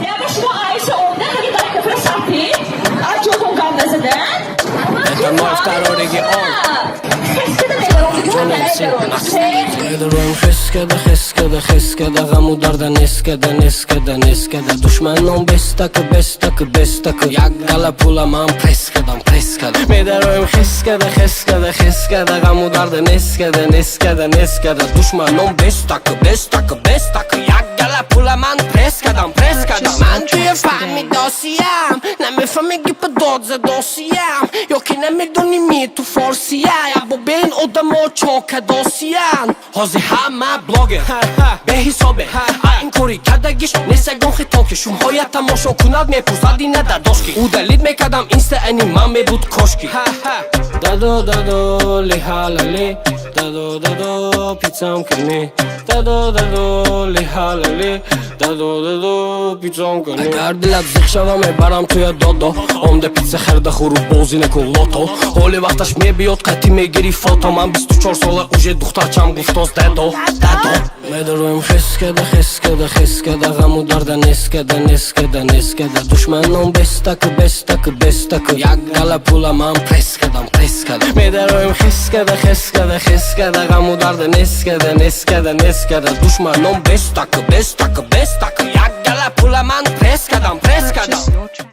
Я прошу Айса Олда, они дали красоты. А что он гам назаден? Это мой второй регион. Медруем хескеда, хескеда, хескеда, гамударда нескеда, нескеда, нескеда. Душманом бестакы, бестакы, бестакы. Я галапуламам прескедам, прескеда. Медруем хескеда, хескеда, хескеда, гамударда нескеда, нескеда, нескеда. Душманом бестакы, бестакы, бестакы. Я галапуламам прескедам, прескеда. Man توی فهمیداسیم نمیفهمی på dodze dosiem. Jag kan نمیدونی می تو فارسیه یا با بین آدم ها چاک داسیم. هازی همه بلاگه به حسابه این کاری کدگیش نسگان خطاکه شمهای تماشا کند میپرسد اینه در داشکی او دلید میکدم اینسته اینی من میبود کاشکی دادو دادو لی حلالی دادو دادو پیتزام کنی دادو دادو لی حلالی دادو دادو پیتزام کنی اگر دلت زخ شوه میبرم توی دادا عمده پیتزا خرده خورو بازی نکن لاتو حالی وقتش میبیاد قطی میگیری فاتا من 24 ساله اوژه دخترچم گفتاز دادو دادو میدرویم خسکده خسکده خسکده غمو درده نسکده نسکده نسکده دشمنم بستکه بستکه بستکه یک گله پول من پرس کدم پرس کدم میدرویم خسکده خسکده خسکده غمو درده نسکده نسکده نسکده دشمنم بستکه بستکه بستکه یک گله پول من پرس کدم پرس کدم